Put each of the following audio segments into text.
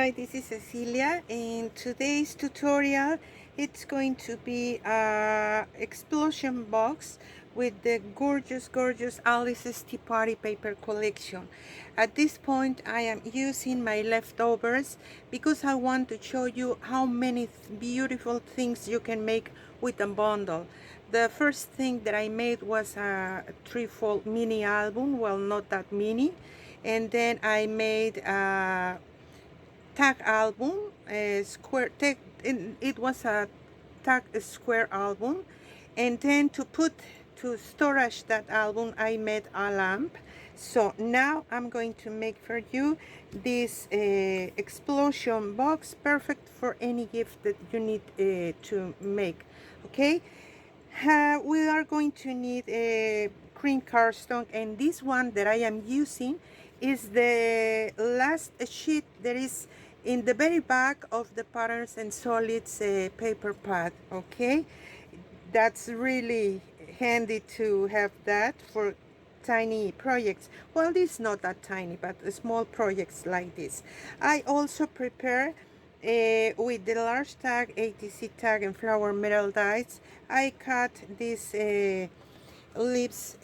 Hi, this is Cecilia. In today's tutorial, it's going to be a explosion box with the gorgeous Alice's Tea Party paper collection. At this point, I am using my leftovers because I want to show you how many beautiful things you can make with a bundle. The first thing that I made was a threefold mini album, well, not that mini, and then I made a tag album, a square tag, and it was a tag square album. And then to storage that album, I made a lamp. So now I'm going to make for you this explosion box, perfect for any gift that you need to make. Okay, we are going to need a cream cardstock, and this one that I am using is the last sheet that is in the very back of the Patterns and Solids paper pad. Okay, that's really handy to have that for tiny projects. Well, this is not that tiny, but small projects like this. I also prepare with the large tag, ATC tag, and flower metal dies. I cut this leaves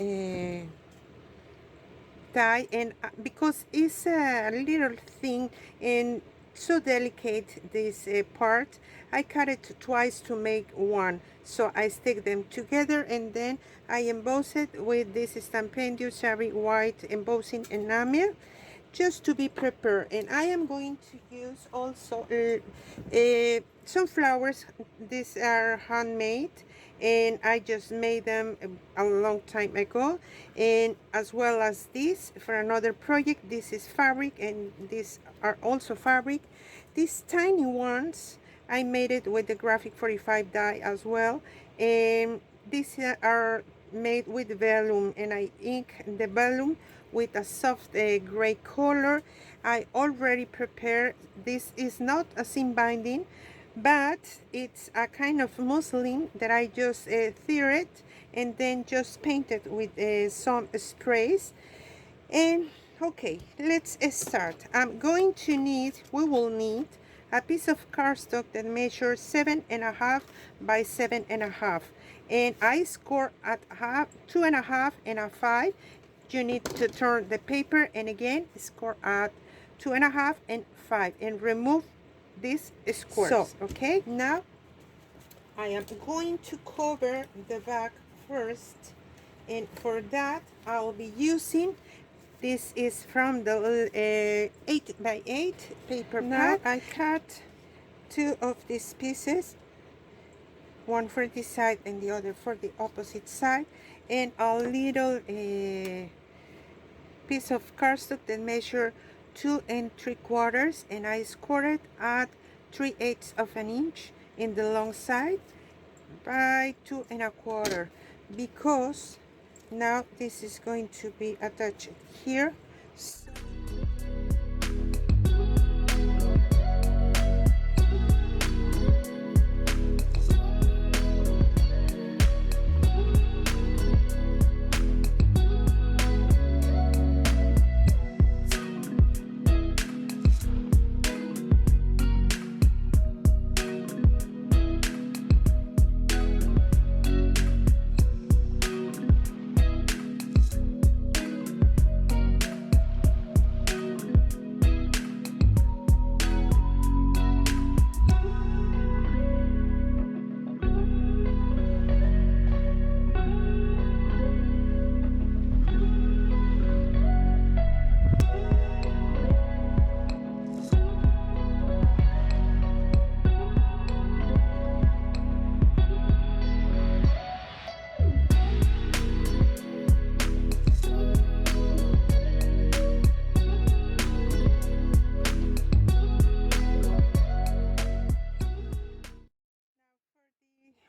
die, and because it's a little thing and so delicate, this part, I cut it twice to make one. So I stick them together, and then I emboss it with this Stampendio Shabby white embossing enamel, just to be prepared. And I am going to use also some flowers. These are handmade, and I just made them a long time ago. And as well as this for another project, this is fabric, and these are also fabric. These tiny ones, I made it with the graphic 45 die as well, and these are made with vellum, and I ink the vellum with a soft gray color. I already prepared. This is not a seam binding, but it's a kind of muslin that I just tear it and then just paint it with some sprays. And okay, let's start. We will need a piece of cardstock that measures 7.5 by 7.5, and I score at 2.5 and a 5. You need to turn the paper, and again score at 2.5 and 5, and remove these squares. So okay, now I am going to cover the back first, and for that I'll be using, this is from the 8 by 8 paper pad. Now I cut two of these pieces, one for this side and the other for the opposite side, and a little piece of cardstock that measure 2 3/4, and I scored it at 3/8 of an inch in the long side by 2 1/4, because now this is going to be attached here. So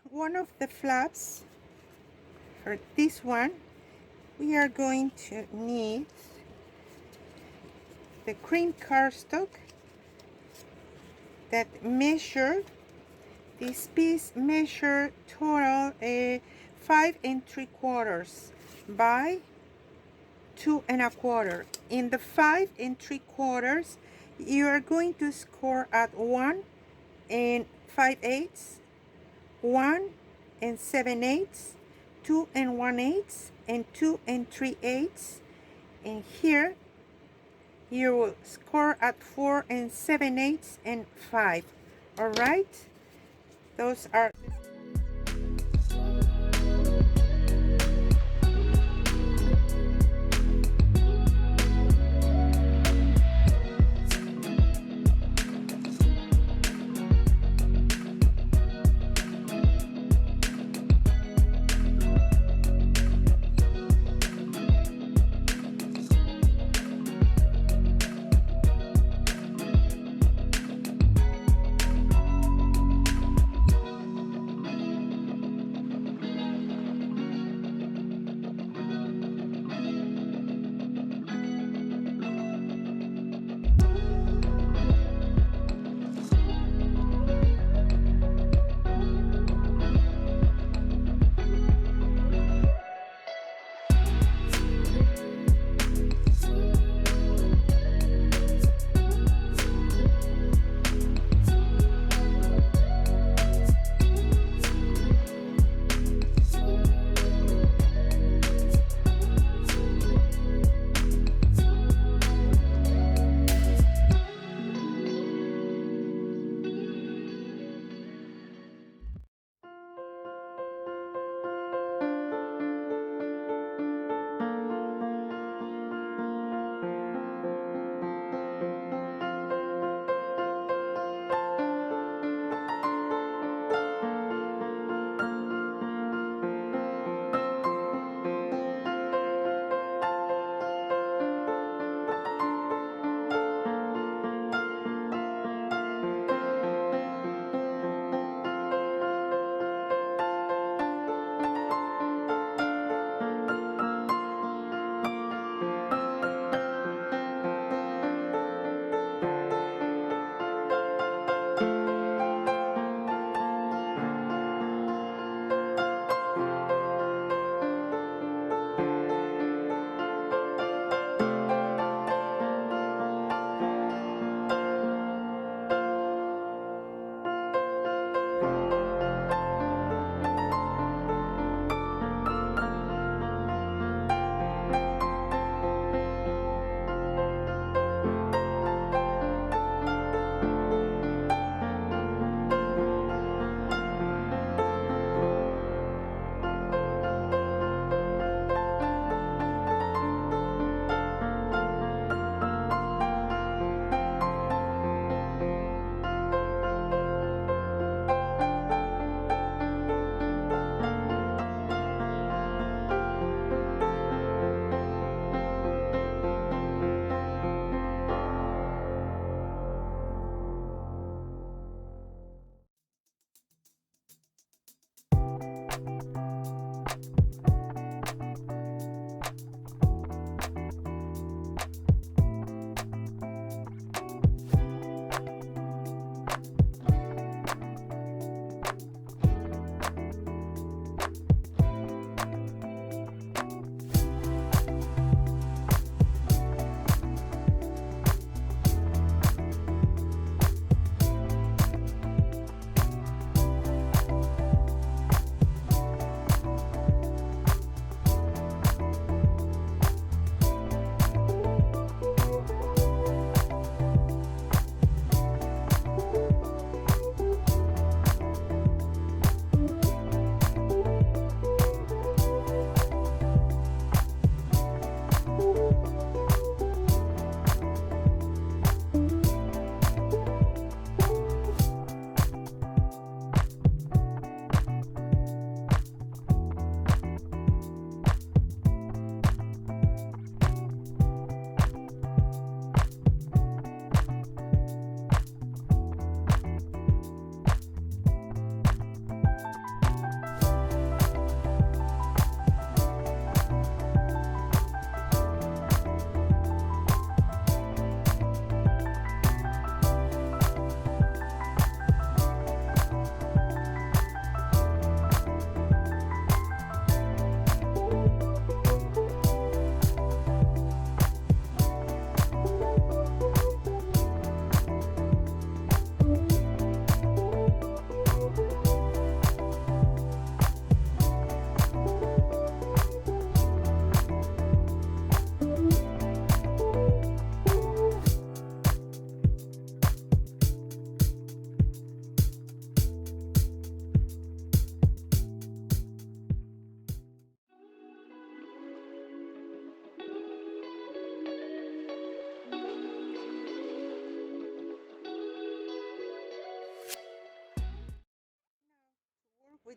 one of the flaps, for this one, we are going to need the cream cardstock that measure, this piece measure total 5 3/4 by 2 1/4. In the 5 3/4, You are going to score at 1 and 5/8, 1 and 7/8, 2 and 1/8, and 2 and 3/8. And here you will score at 4 and 7/8 and 5. All right, those are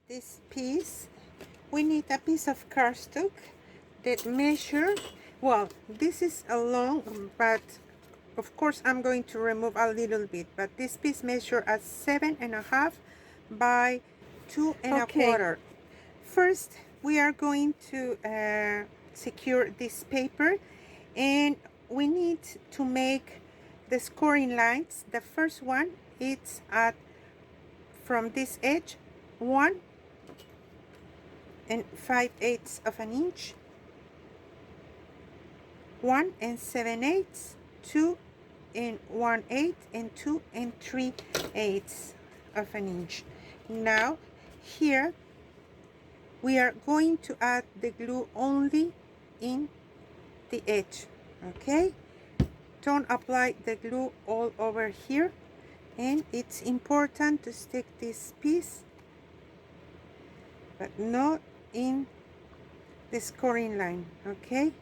with this piece, we need a piece of cardstock that measure, well, this is a long, but of course I'm going to remove a little bit, but this piece measure at 7.5 by 2.25. First, we are going to secure this paper, and we need to make the scoring lines. The first one, it's at from this edge 1 5/8 of an inch, 1 7/8, 2 1/8, and 2 3/8 of an inch. Now here we are going to add the glue only in the edge. Okay, don't apply the glue all over here, and it's important to stick this piece but not in the scoring line. Okay,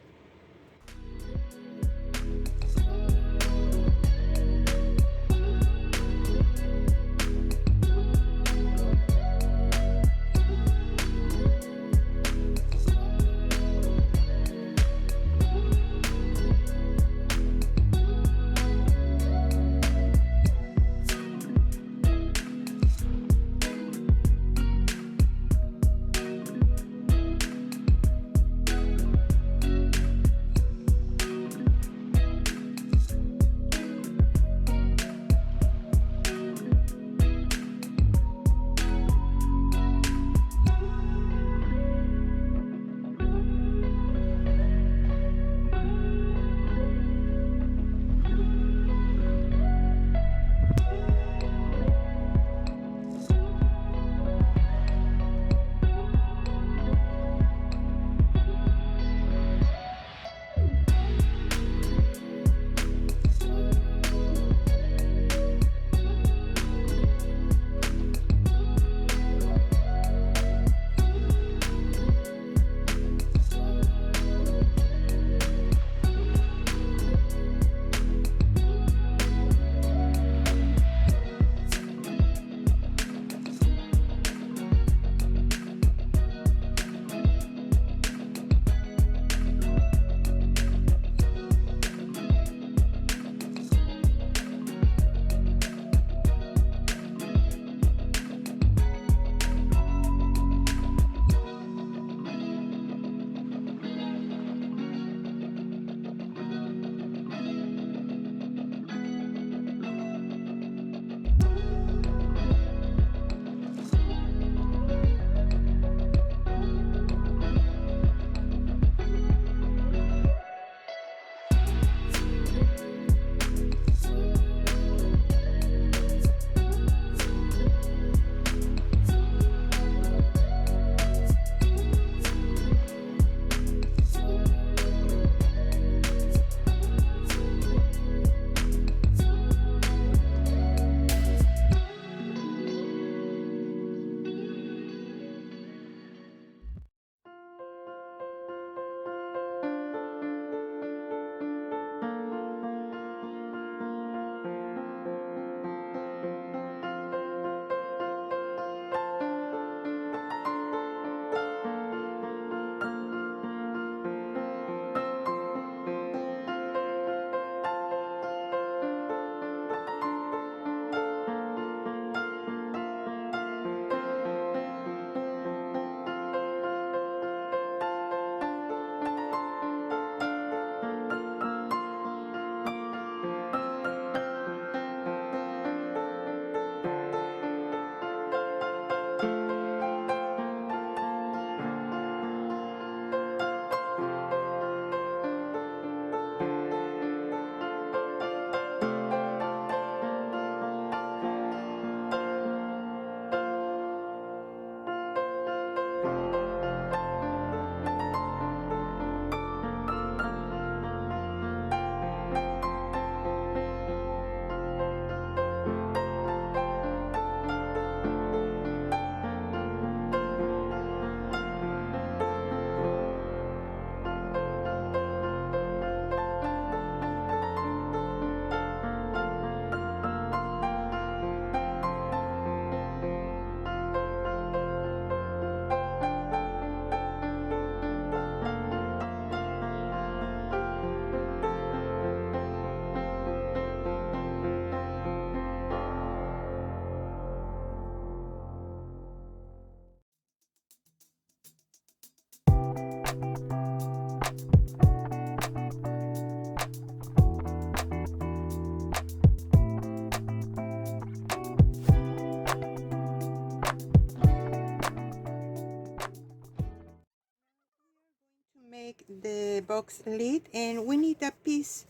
box lid, and we need a piece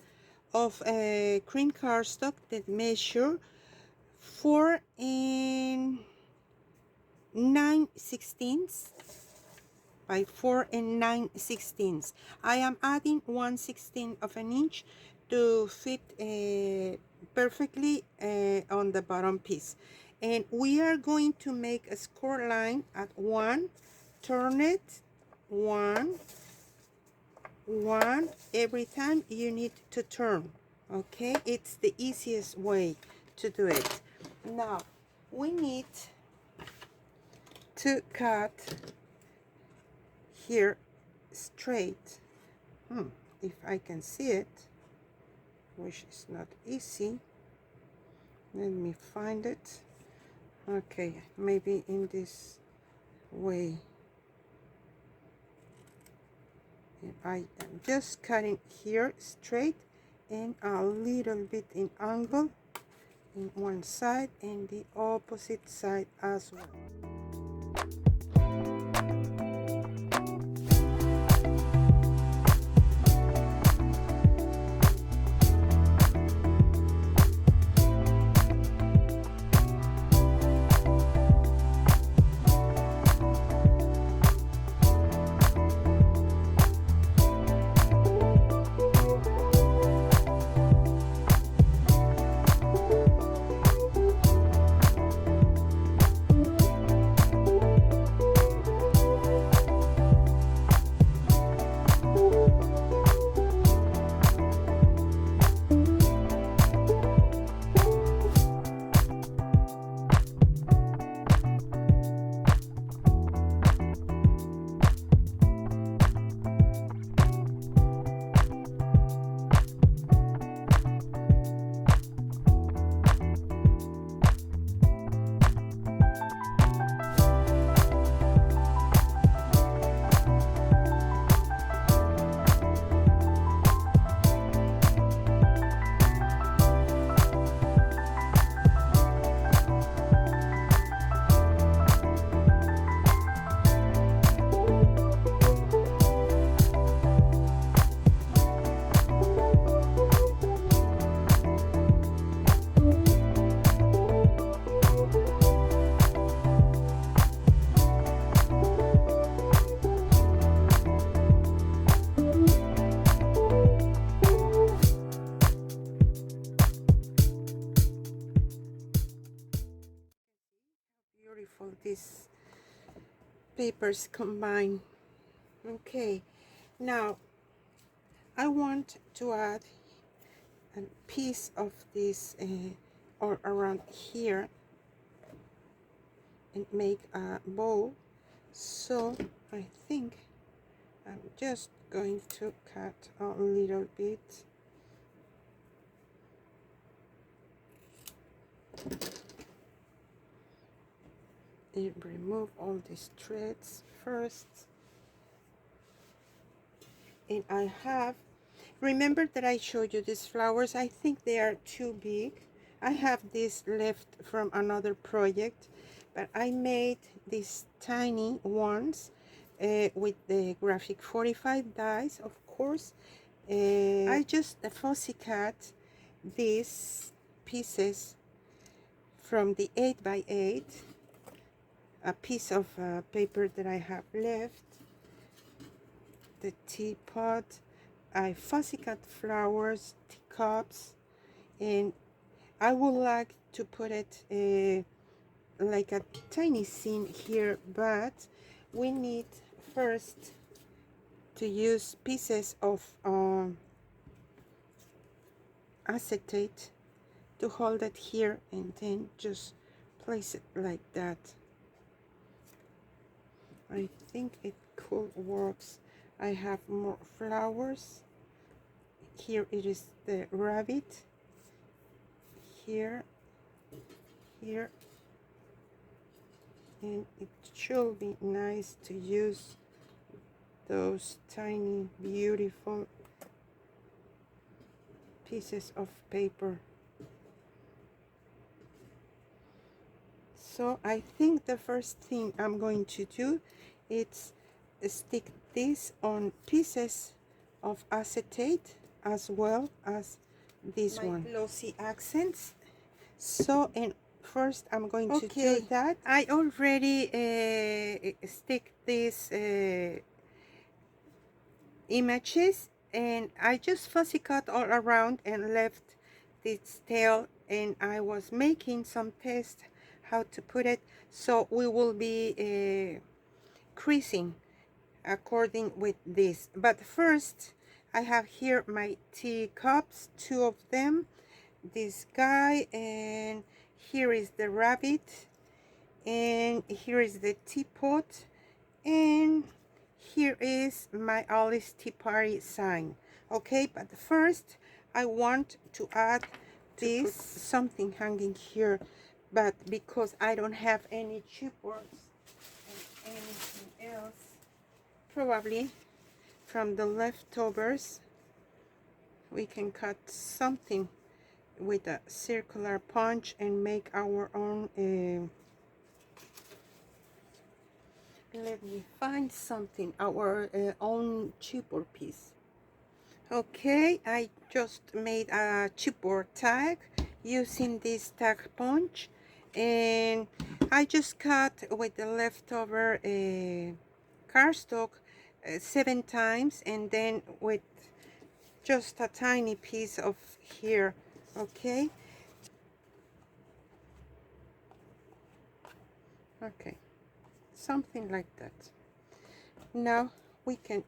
of cream cardstock that measure 4 and 9/16 by 4 and 9/16. I am adding 1/16 of an inch to fit perfectly on the bottom piece. And we are going to make a score line at 1, turn it, 1, 1. Every time you need to turn, okay? It's the easiest way to do it. Now we need to cut here straight. If I can see it, which is not easy, let me find it. Okay, maybe in this way. And I am just cutting here straight and a little bit in angle in one side and the opposite side as well. Beautiful these papers combine. Okay, now I want to add a piece of this or around here and make a bow, so I think I'm just going to cut a little bit. And remove all these threads first. And I have, remember that I showed you these flowers. I think they are too big. I have this left from another project, but I made these tiny ones with the graphic 45 dies, of course. I just fussy cut these pieces from the 8 by 8, a piece of paper that I have left, the teapot. I fussy cut flowers, teacups, and I would like to put it like a tiny scene here, but we need first to use pieces of acetate to hold it here, and then just place it like that. I think it could works. I have more flowers. Here it is the rabbit. Here, here, and it should be nice to use those tiny beautiful pieces of paper. So I think the first thing I'm going to do is stick this on pieces of acetate as well as this my one glossy accents. So, and first I'm going to do that. I already stick these images, and I just fussy cut all around and left this tail, and I was making some tests how to put it, so we will be creasing according with this. But first I have here my teacups, 2 of them, this guy, and here is the rabbit, and here is the teapot, and here is my Alice Tea Party sign. Okay, but first I want to add this something hanging here, but because I don't have any chipboards and anything else, probably from the leftovers we can cut something with a circular punch and make our own let me find something, our own chipboard piece. Okay, I just made a chipboard tag using this tag punch, and I just cut with the leftover cardstock 7 times, and then with just a tiny piece of here. Okay, okay, something like that. Now we can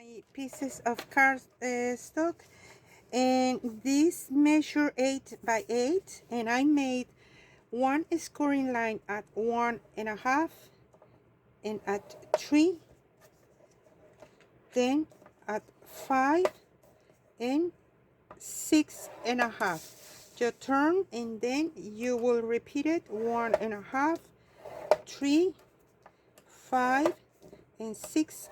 my pieces of cardstock, and this measure 8 by 8, and I made one scoring line at 1.5 and at 3, then at 5 and 6.5. You turn and then you will repeat it 1.5, 3, 5 and 6.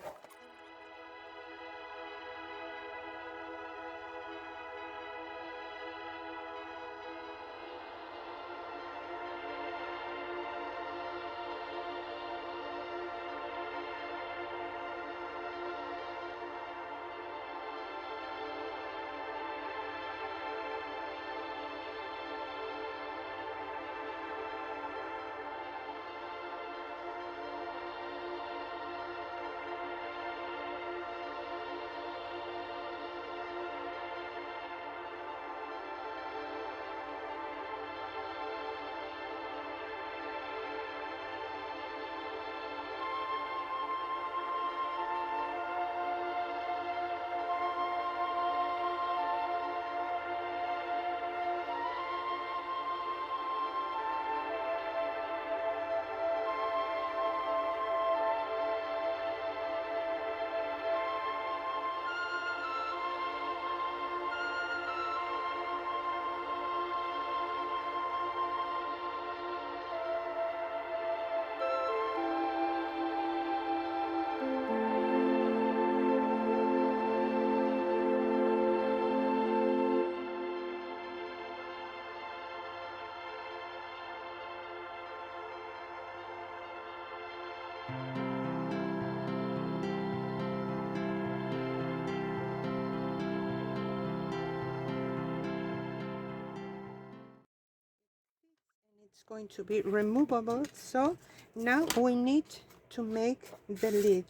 It's going to be removable, so now we need to make the lid.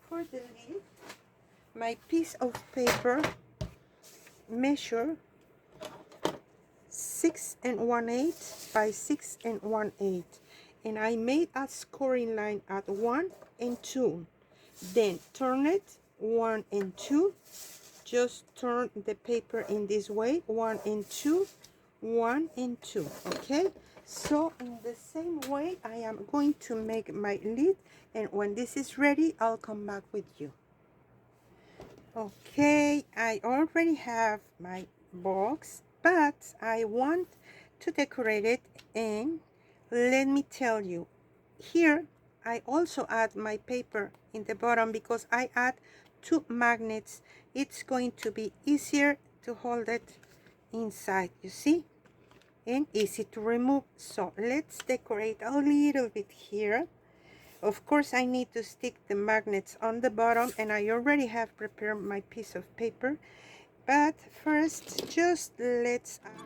For the lid, my piece of paper measure 6 1/8 by 6 1/8, and I made a scoring line at 1 and 2. Then turn it 1 and 2. Just turn the paper in this way, 1 and 2, 1 and 2. Okay, so in the same way I am going to make my lid, and when this is ready I'll come back with you. Okay, I already have my box, but I want to decorate it, and let me tell you, here I also add my paper in the bottom because I add 2 magnets. It's going to be easier to hold it inside, you see, and easy to remove. So let's decorate a little bit here. Of course, I need to stick the magnets on the bottom, and I already have prepared my piece of paper, but first just let's add.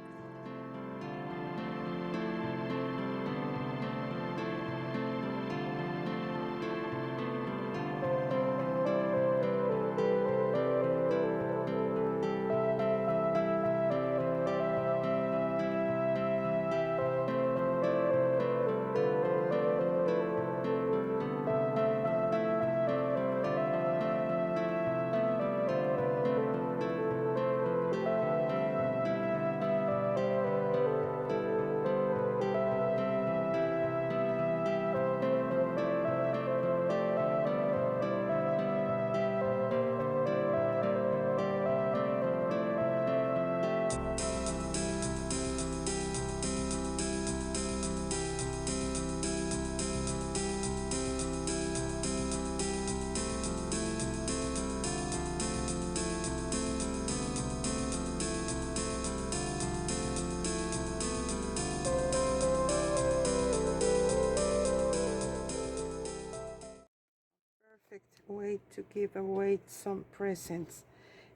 Perfect way to give away some presents.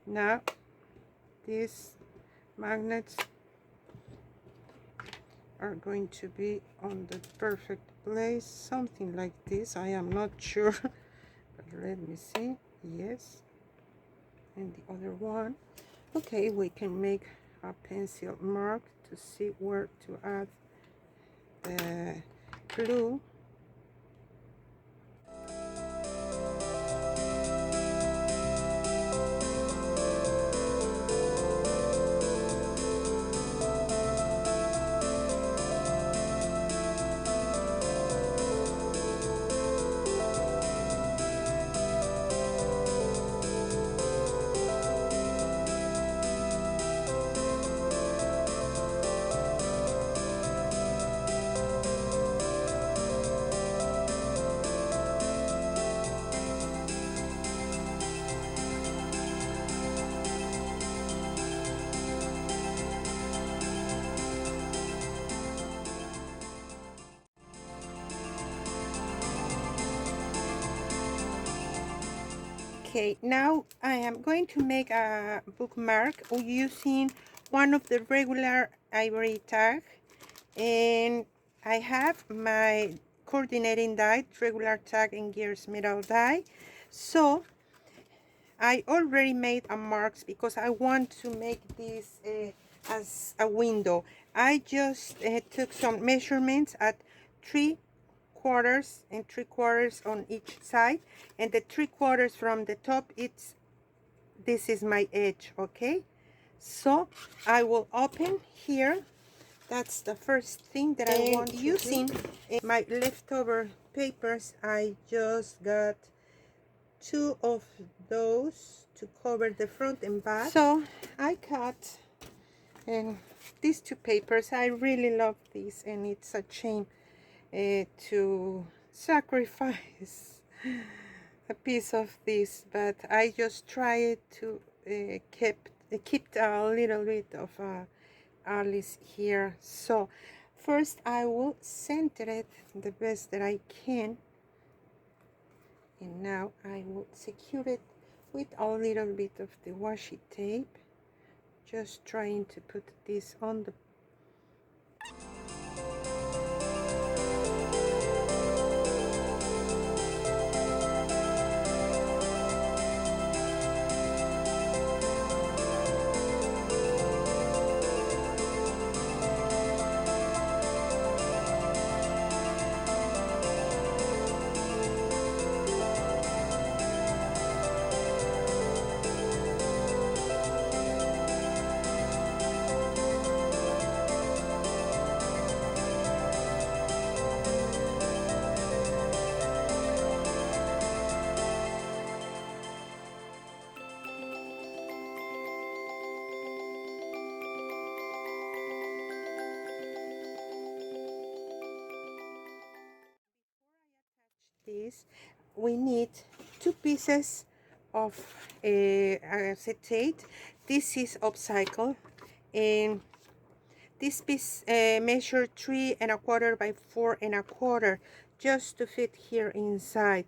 Now these magnets are going to be on the perfect place, something like this. I am not sure, but let me see. Yes, and the other one. Okay, we can make a pencil mark to see where to add the glue. Okay, now I am going to make a bookmark using one of the regular ivory tag, and I have my coordinating die, regular tag and gears metal die. So I already made a marks because I want to make this as a window. I just took some measurements at 3/4 and 3/4 on each side, and the 3/4 from the top, this is my edge. Okay, so I will open here. That's the first thing that I want to using do. My leftover papers, I just got 2 of those to cover the front and back. So I cut, and these 2 papers, I really love these, and it's a shame to sacrifice a piece of this, but I just tried to keep a little bit of Alice here. So first I will center it the best that I can, and now I will secure it with a little bit of the washi tape, just trying to put this on the this. We need 2 pieces of acetate. This is upcycle, and this piece measure 3¼ by 4¼ just to fit here inside.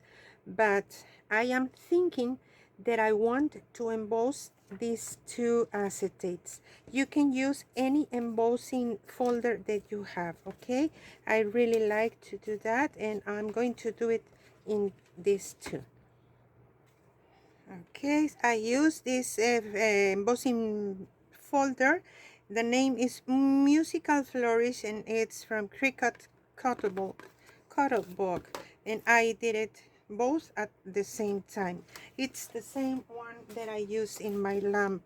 But I am thinking that I want to emboss these 2 acetates. You can use any embossing folder that you have. Okay, I really like to do that, and I'm going to do it in this too. Okay, I use this embossing folder. The name is Musical Flourish, and it's from Cricut Cuttlebook, and I did it both at the same time. It's the same one that I use in my lamp.